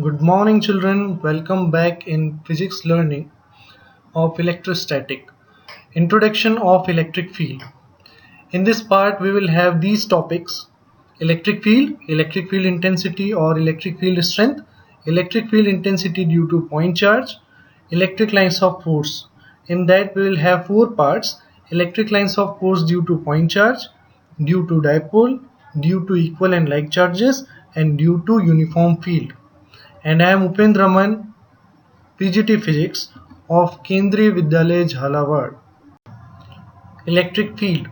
Good morning, children. Welcome back in physics learning of electrostatic. Introduction of electric field. In this part, we will have these topics: electric field intensity or electric field strength, electric field intensity due to point charge, electric lines of force. In that, we will have four parts: electric lines of force due to point charge, due to dipole, due to equal and like charges, and due to uniform field. And I am Upendra Raman, PGT Physics of Kendriya Vidyalaya Jhalawad. Electric field.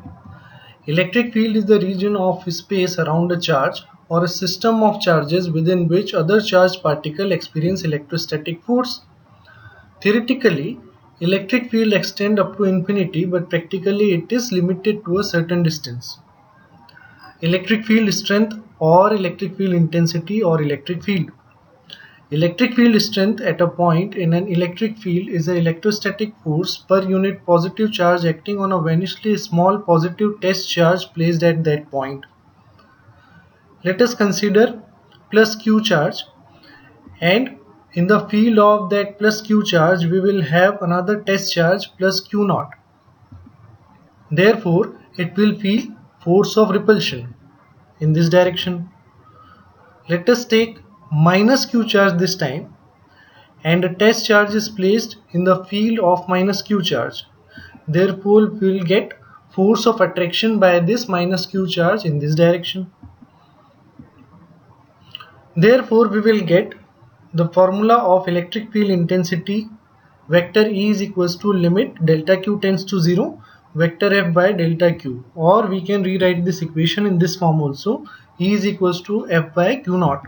Electric field is the region of space around a charge or a system of charges within which other charged particles experience electrostatic force. Theoretically, electric field extends up to infinity, but practically it is limited to a certain distance. Electric field strength or electric field intensity or electric field. Electric field strength at a point in an electric field is the electrostatic force per unit positive charge acting on a vanishingly small positive test charge placed at that point. Let us consider plus Q charge, and in the field of that plus Q charge we will have another test charge plus Q naught. Therefore, it will feel force of repulsion in this direction. Let us take minus Q charge this time, and a test charge is placed in the field of minus Q charge. Therefore, we will get force of attraction by this minus Q charge in this direction. Therefore, we will get the formula of electric field intensity vector E is equals to limit delta Q tends to 0 vector F by delta Q, or we can rewrite this equation in this form also: E is equals to F by Q naught.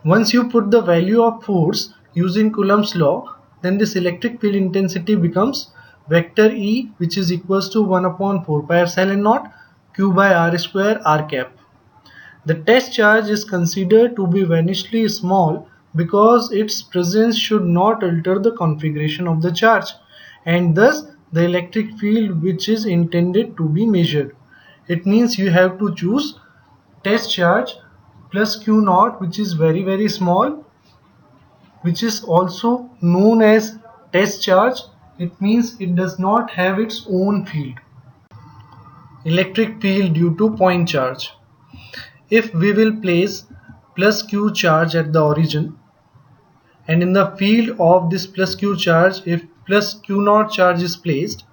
Once you put the value of force using Coulomb's law, then this electric field intensity becomes vector E, which is equals to 1 upon 4 pi epsilon naught Q by R square R cap. The test charge is considered to be vanishingly small because its presence should not alter the configuration of the charge, and thus the electric field which is intended to be measured. It means you have to choose test charge plus Q naught, which is very small, which is also known as test charge. It means it does not have its own field. Electric field due to point charge. If we will place plus Q charge at the origin, and in the field of this plus Q charge if plus Q naught charge is placed,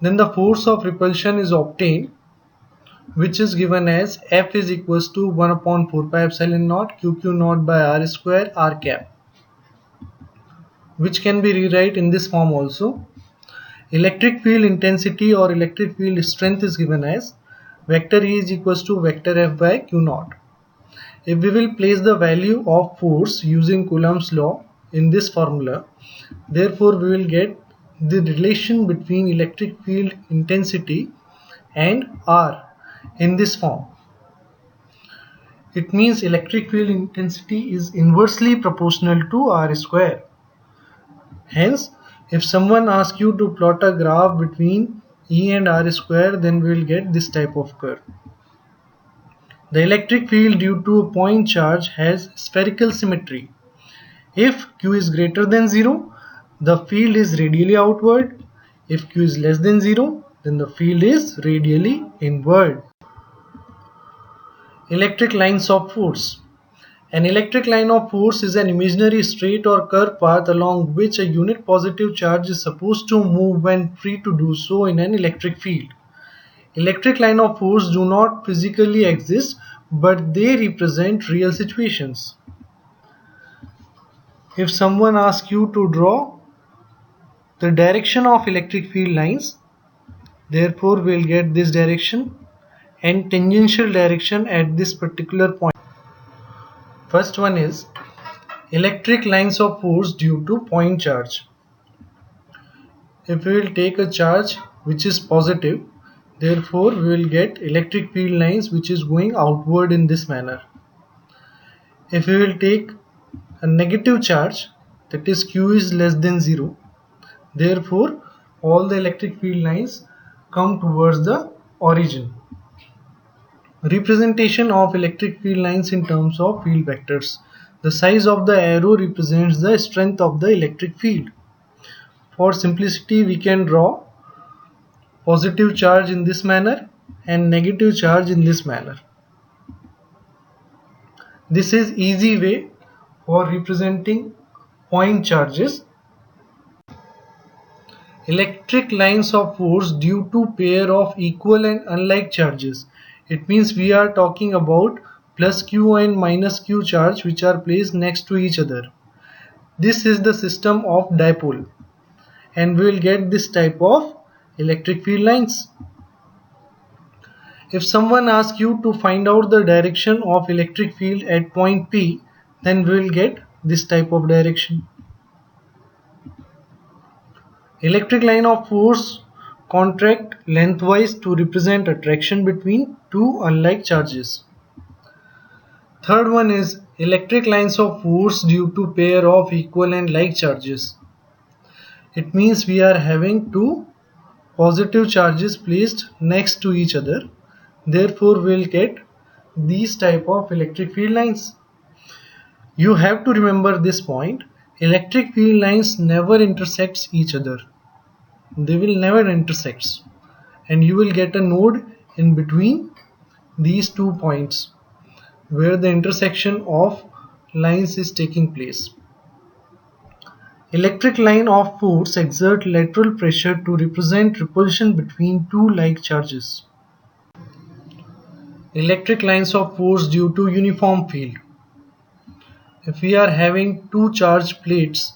then the force of repulsion is obtained, which is given as F is equals to 1 upon 4 pi epsilon naught Q naught by R square R cap, which can be rewrite in this form also. Electric field intensity or electric field strength is given as vector E is equals to vector F by Q naught. If we will place the value of force using Coulomb's law in this formula, therefore we will get the relation between electric field intensity and R in this form. It means electric field intensity is inversely proportional to R square. Hence, if someone asks you to plot a graph between E and R square, then we will get this type of curve. The electric field due to a point charge has spherical symmetry. If Q is greater than 0, the field is radially outward. If Q is less than 0, then the field is radially inward. Electric lines of force. An electric line of force is an imaginary straight or curved path along which a unit positive charge is supposed to move when free to do so in an electric field. Electric line of force do not physically exist, but they represent real situations. If someone asks you to draw the direction of electric field lines, therefore we'll get this direction and tangential direction at this particular point. First one is electric lines of force due to point charge. If we will take a charge which is positive, therefore we will get electric field lines which is going outward in this manner. If we will take a negative charge, that is Q is less than 0, therefore all the electric field lines come towards the origin. Representation of electric field lines in terms of field vectors. The size of the arrow represents the strength of the electric field. For simplicity, we can draw positive charge in this manner and negative charge in this manner. This is easy way for representing point charges. Electric lines of force due to pair of equal and unlike charges. It means we are talking about plus q and minus q charge which are placed next to each other. This is the system of dipole, and we will get this type of electric field lines. If someone asks you to find out the direction of electric field at point P, then we will get this type of direction. Electric line of force contract lengthwise to represent attraction between two unlike charges. Third one is electric lines of force due to pair of equal and like charges. It means we are having two positive charges placed next to each other. Therefore, we will get these type of electric field lines. You have to remember this point. Electric field lines never intersects each other. They will never intersect, and you will get a node in between these 2 points where the intersection of lines is taking place. Electric line of force exert lateral pressure to represent repulsion between two like charges. Electric lines of force due to uniform field. If we are having two charged plates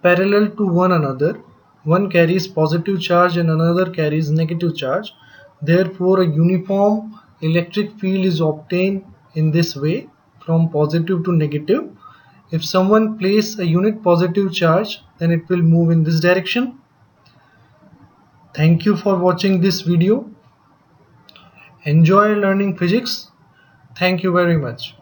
parallel to one another, one carries positive charge and another carries negative charge. Therefore, a uniform electric field is obtained in this way from positive to negative. If someone places a unit positive charge, then it will move in this direction. Thank you for watching this video. Enjoy learning physics. Thank you very much.